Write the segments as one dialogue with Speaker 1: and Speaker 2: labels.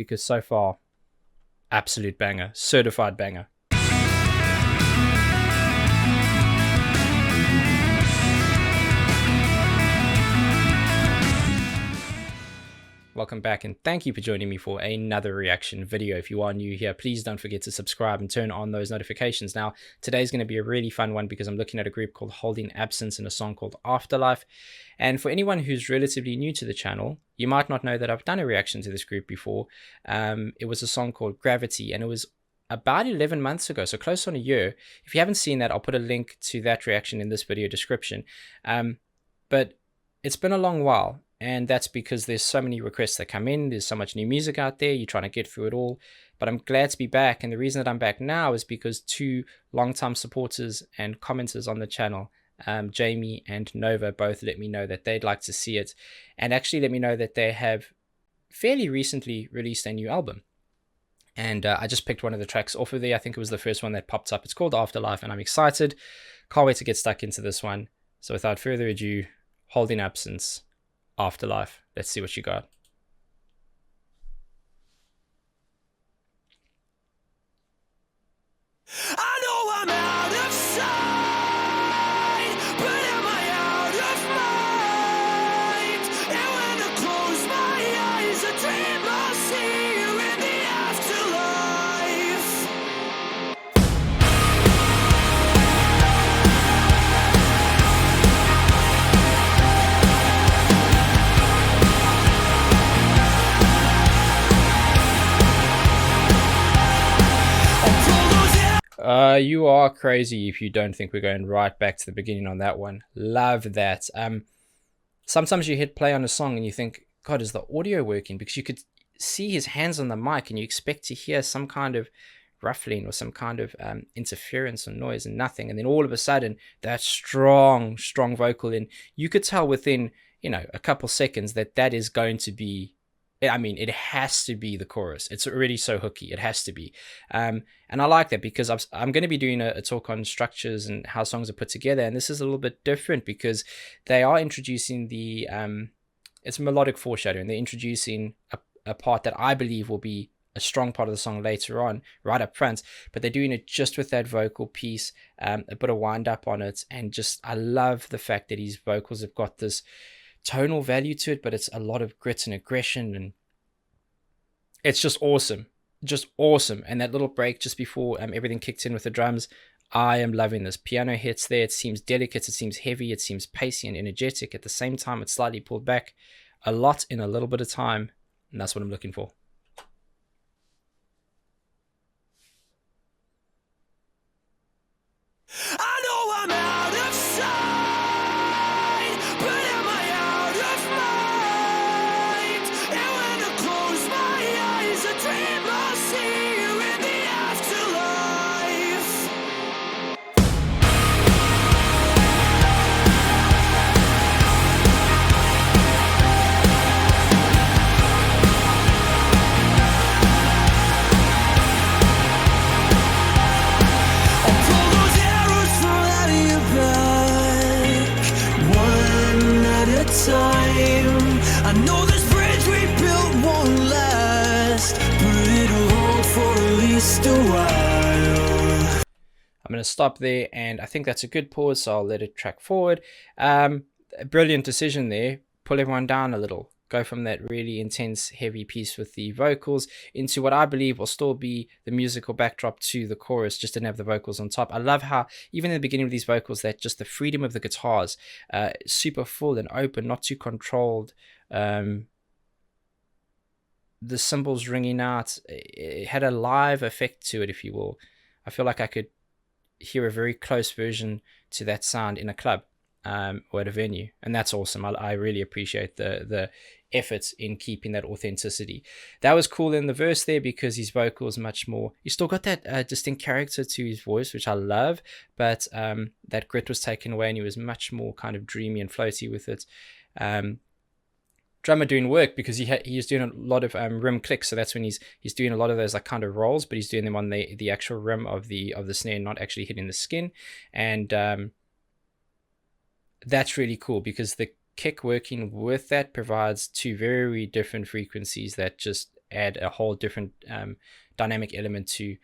Speaker 1: because so far, absolute banger, certified banger. Welcome back, and thank you for joining me for another reaction video. If you are new here, please don't forget to subscribe and turn on those notifications. Now, today's going to be a really fun one because I'm looking at a group called Holding Absence and a song called Afterlife. And for anyone who's relatively new to the channel, you might not know that I've done a reaction to this group before. It was a song called Gravity, and it was about 11 months ago, so close on a year. If you haven't seen that, I'll put a link to that reaction in this video description. But it's been a long while. And that's because there's so many requests that come in. There's so much new music out there. You're trying to get through it all. But I'm glad to be back. And the reason that I'm back now is because two longtime supporters and commenters on the channel, Jamie and Nova, both let me know that they'd like to see it. And actually let me know that they have fairly recently released a new album. And I just picked one of the tracks off of there. I think it was the first one that popped up. It's called Afterlife. And I'm excited. Can't wait to get stuck into this one. So without further ado, Holding Absence, Afterlife. Let's see what you got.
Speaker 2: I know I'm out of sight, but am I out of mind? And when I close my eyes, I dream I'll see you in the afterlife.
Speaker 1: You are crazy if you don't think we're going right back to the beginning on that one. Love that. Sometimes you hit play on a song and you think, God, is the audio working? Because you could see his hands on the mic and you expect to hear some kind of ruffling or some kind of interference or noise, and nothing. And then all of a sudden, that strong vocal, and you could tell within, a couple seconds that is going to be, I mean, it has to be the chorus. It's already so hooky. It has to be. And I like that because I'm going to be doing a talk on structures and how songs are put together. And this is a little bit different because they are introducing the, it's melodic foreshadowing. They're introducing a part that I believe will be a strong part of the song later on, right up front. But they're doing it just with that vocal piece, a bit of wind up on it. And just, I love the fact that his vocals have got this tonal value to it, but it's a lot of grit and aggression, and it's just awesome. And that little break just before everything kicked in with the drums, I am loving this. Piano hits there. It seems delicate, it seems heavy, it seems pacey and energetic. At the same time, it's slightly pulled back, a lot in a little bit of time, and that's what I'm looking for.
Speaker 2: I know I'm out of sight, but am I out of mind? And when I close my eyes, I dream I'll see you in the afterlife. I'll pull those arrows from out of your back, one at a time. I know this bridge we built won't last, but it'll hold for at least a while.
Speaker 1: I'm going to stop there, and I think that's a good pause, so I'll let it track forward. A brilliant decision there. Pull everyone down a little. Go from that really intense, heavy piece with the vocals into what I believe will still be the musical backdrop to the chorus, just didn't have the vocals on top. I love how, even in the beginning of these vocals, that just the freedom of the guitars, super full and open, not too controlled. The cymbals ringing out, it had a live effect to it, if you will. I feel like I could hear a very close version to that sound in a club or at a venue, and that's awesome. I really appreciate the effort in keeping that authenticity. That was cool in the verse there because his vocal is much more, he's still got that distinct character to his voice, which I love, but that grit was taken away and he was much more kind of dreamy and floaty with it. Drummer doing work because he's doing a lot of rim clicks, so that's when he's doing a lot of those like kind of rolls, but he's doing them on the actual rim of the snare, not actually hitting the skin. And that's really cool because the kick working with that provides two very different frequencies that just add a whole different dynamic element to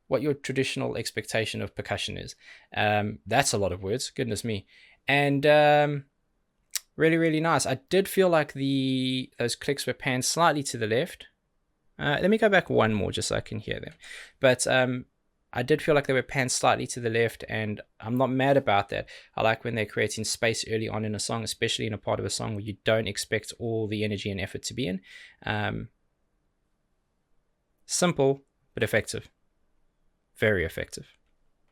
Speaker 1: what your traditional expectation of percussion is. That's a lot of words, goodness me. And really, really nice. I did feel like those clicks were panned slightly to the left. Let me go back one more just so I can hear them. But I did feel like they were panned slightly to the left, and I'm not mad about that. I like when they're creating space early on in a song, especially in a part of a song where you don't expect all the energy and effort to be in. Simple, but effective. Very effective.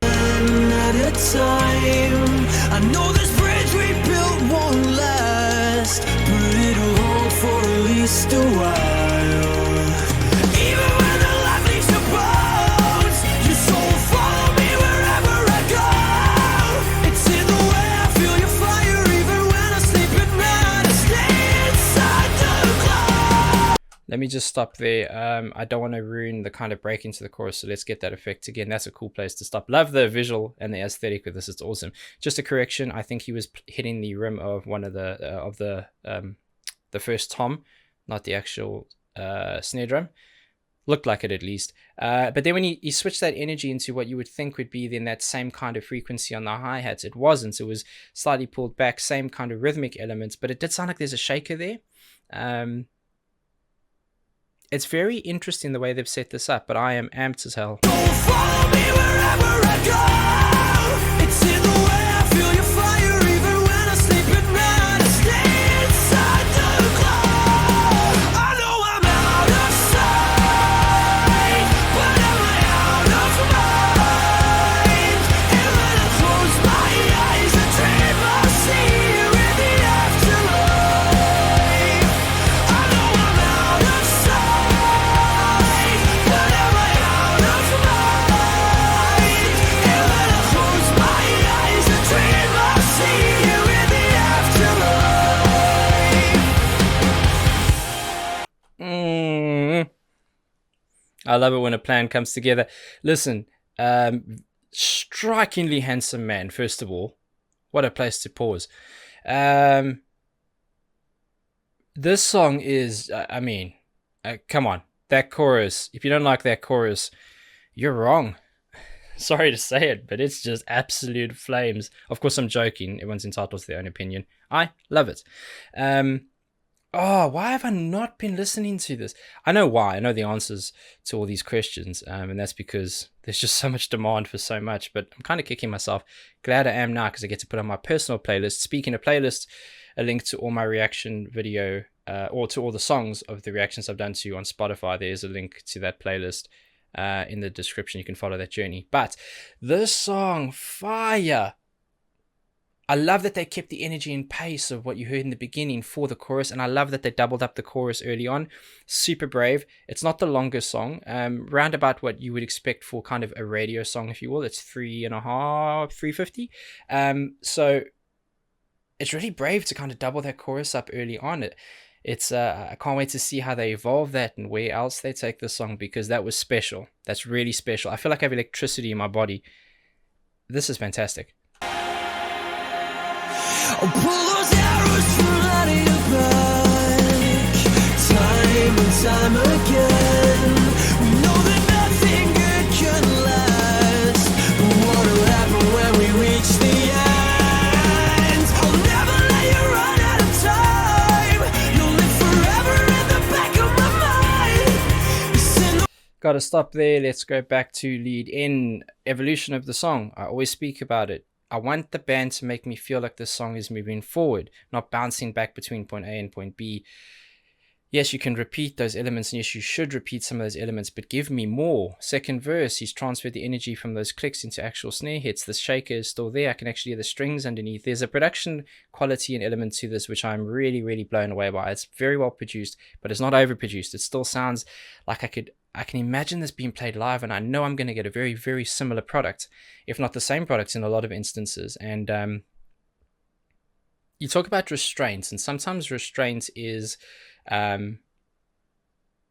Speaker 2: At a time, I know this bridge we built won't last, but it'll hold for at least a while. Even when the life leaves the bones, your soul follow me wherever I go. It's in the way I feel your fire, even when I sleep at night. I stay inside the glow.
Speaker 1: Let me just stop there. I don't want to ruin the kind of break into the chorus, so let's get that effect again. That's a cool place to stop. Love the visual and the aesthetic with this. It's awesome. Just a correction. I think he was hitting the rim of one of the first tom, not the actual snare drum. Looked like it at least. But then when he switched that energy into what you would think would be then that same kind of frequency on the hi-hats, it wasn't. It was slightly pulled back, same kind of rhythmic elements, but it did sound like there's a shaker there. It's very interesting the way they've set this up, but I am amped as hell.
Speaker 2: Follow me wherever I go. It's in the way I feel your fire, even when I sleep at night. I stay inside the glow. I know I'm out of sight, but am I out of mind? And when I close my eyes, I dream I see you in the afterlife. I know I'm out of sight, but am I out of mind? And when I close my eyes, I dream I see you in the afterlife.
Speaker 1: I love it when a plan comes together. Listen, strikingly handsome man, first of all. What a place to pause. This song is, come on. That chorus, if you don't like that chorus, you're wrong. Sorry to say it, but it's just absolute flames. Of course, I'm joking. Everyone's entitled to their own opinion. I love it. Why have I not been listening to this? I know why. I know the answers to all these questions, and that's because there's just so much demand for so much, but I'm kind of kicking myself. Glad I am now because I get to put on my personal playlist. Speaking of playlists, a link to all my reaction video, or to all the songs of the reactions I've done to on Spotify. There's a link to that playlist in the description. You can follow that journey. But this song, fire! I love that they kept the energy and pace of what you heard in the beginning for the chorus, and I love that they doubled up the chorus early on. Super brave. It's not the longest song, round about what you would expect for kind of a radio song, if you will. It's 3.50. So it's really brave to kind of double that chorus up early on. It's I can't wait to see how they evolve that and where else they take the song, because that was special. That's really special. I feel like I have electricity in my body. This is fantastic.
Speaker 2: I'll pull those arrows from out of your back, time and time again. We know that nothing good can last, but what'll happen when we reach the end? I'll never let you run out of time. You'll live forever in the back of my mind.
Speaker 1: Gotta stop there. Let's go back to lead in. Evolution of the song. I always speak about it. I want the band to make me feel like this song is moving forward, not bouncing back between point A and point B. Yes, you can repeat those elements, and yes, you should repeat some of those elements, but give me more. Second verse, he's transferred the energy from those clicks into actual snare hits. The shaker is still there. I can actually hear the strings underneath. There's a production quality and element to this, which I'm really, really blown away by. It's very well produced, but it's not overproduced. It still sounds like I can imagine this being played live, and I know I'm going to get a very, very similar product, if not the same product in a lot of instances. And you talk about restraints, and sometimes restraint is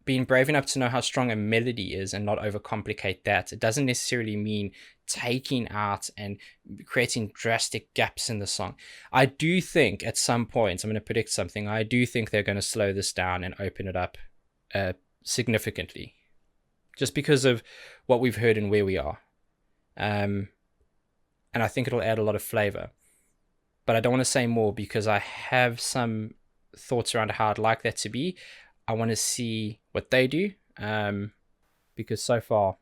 Speaker 1: being brave enough to know how strong a melody is and not overcomplicate that. It doesn't necessarily mean taking out and creating drastic gaps in the song. I do think at some point, I'm going to predict something, I do think they're going to slow this down and open it up significantly, just because of what we've heard and where we are. And I think it'll add a lot of flavor. But I don't want to say more because I have some thoughts around how I'd like that to be. I want to see what they do, because so far,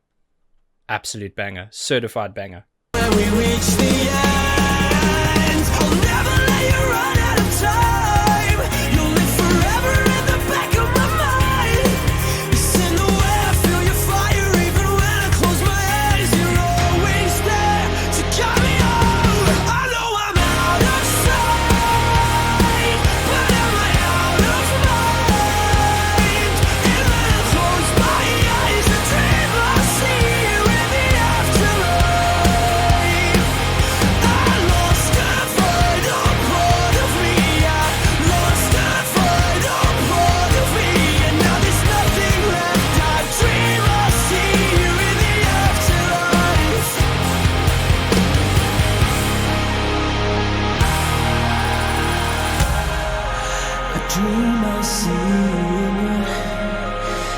Speaker 1: absolute banger, certified banger.
Speaker 2: When we reach the end, I'll never let you run out of time. You'll live forever in the back of my mind. It's in the way I feel your fire, even when I close my eyes. You're always there to carry me on. I know I'm out of sight, but am I out of mind? And when I close my eyes, the dream I see you in the afterlife. I lost a vital part of me. I lost a vital part of me, and now there's nothing left. I dream I see you in the afterlife. I dream I see you.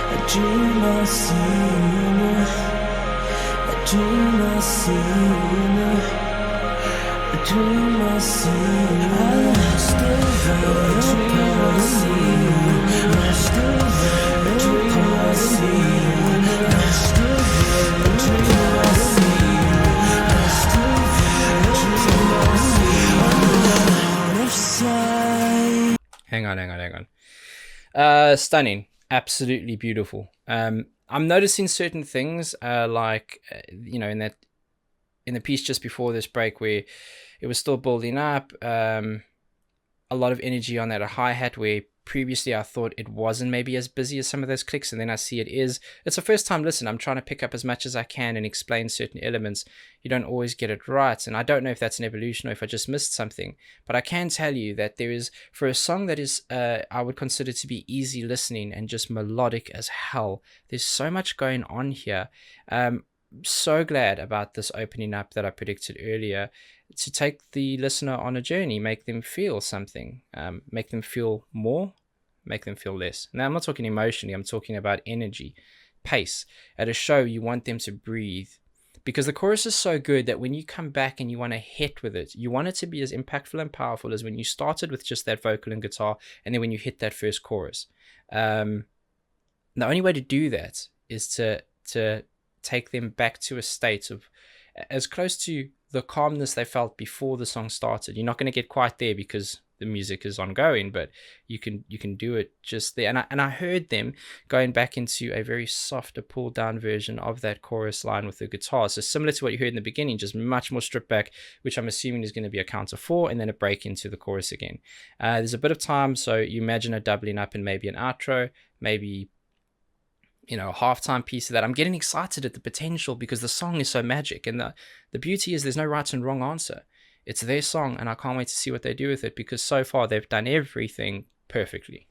Speaker 2: I dream I see you. I dream I see you. I dream I see you. I lost a vital part of me. Lost a vital part of me. Lost a vital part of me. Lost a vital part of me. I'm out of sight.
Speaker 1: Hang on. Stunning, absolutely beautiful. I'm noticing certain things, like in the piece just before this break where it was still building up, a lot of energy on that hi-hat where previously I thought it wasn't maybe as busy as some of those clicks, and then I see it is. It's a first time listen. I'm trying to pick up as much as I can and explain certain elements. You don't always get it right, and I don't know if that's an evolution or if I just missed something, but I can tell you that there is, for a song that is I would consider to be easy listening and just melodic as hell, there's so much going on here. So glad about this opening up that I predicted earlier, to take the listener on a journey, make them feel something, make them feel more, make them feel less. Now, I'm not talking emotionally, I'm talking about energy, pace. At a show, you want them to breathe, because the chorus is so good that when you come back and you want to hit with it, you want it to be as impactful and powerful as when you started with just that vocal and guitar, and then when you hit that first chorus. The only way to do that is to take them back to a state of as close to the calmness they felt before the song started. You're not going to get quite there because the music is ongoing, but you can do it just there. And I heard them going back into a very softer pull down version of that chorus line with the guitar. So similar to what you heard in the beginning, just much more stripped back, which I'm assuming is going to be a counter 4 and then a break into the chorus again. There's a bit of time, so you imagine a doubling up and maybe an outro, maybe a halftime piece of that. I'm getting excited at the potential because the song is so magic, and the beauty is there's no right and wrong answer. It's their song, and I can't wait to see what they do with it, because so far they've done everything perfectly.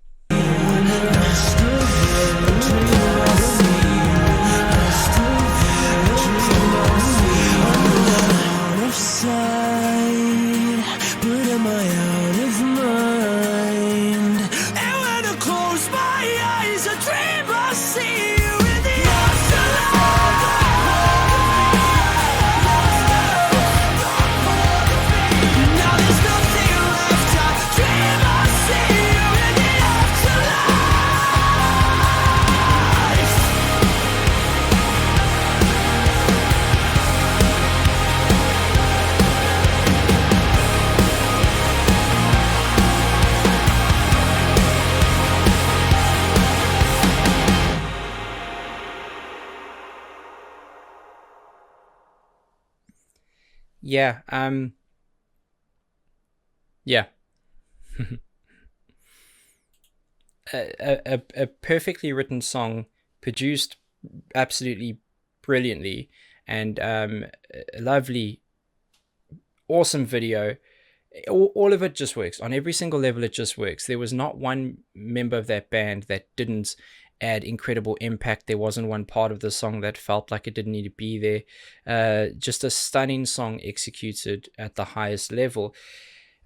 Speaker 1: Yeah. Yeah. a perfectly written song, produced absolutely brilliantly, and a lovely, awesome video. All of it just works. On every single level, it just works. There was not one member of that band that didn't add incredible impact. There wasn't one part of the song that felt like it didn't need to be there. Just a stunning song executed at the highest level.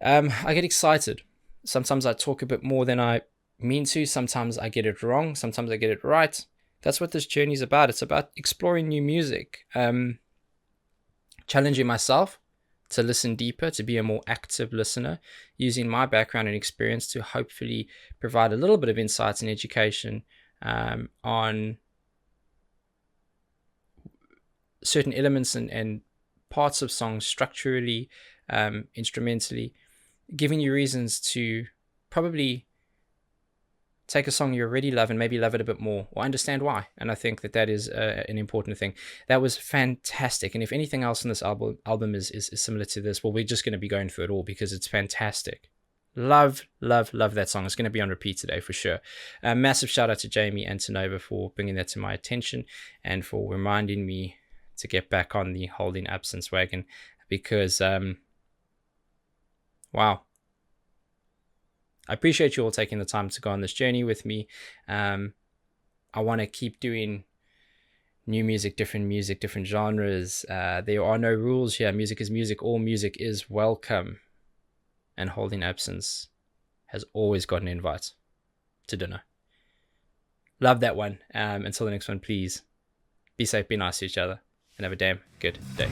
Speaker 1: I get excited. Sometimes I talk a bit more than I mean to. Sometimes I get it wrong. Sometimes I get it right. That's what this journey is about. It's about exploring new music, challenging myself to listen deeper, to be a more active listener, using my background and experience to hopefully provide a little bit of insights and education on certain elements and parts of songs structurally, instrumentally, giving you reasons to probably take a song you already love and maybe love it a bit more or understand why. And I think that is an important thing. That was fantastic. And if anything else in this album is similar to this, well, we're just going to be going through it all because it's fantastic. Love that song. It's going to be on repeat today for sure. Massive shout out to Jamie and to Nova for bringing that to my attention and for reminding me to get back on the Holding Absence wagon because, wow. I appreciate you all taking the time to go on this journey with me. I want to keep doing new music, different genres. There are no rules here. Music is music. All music is welcome. And Holding Absence has always got an invite to dinner. Love that one. Until the next one, please be safe, be nice to each other, and have a damn good day.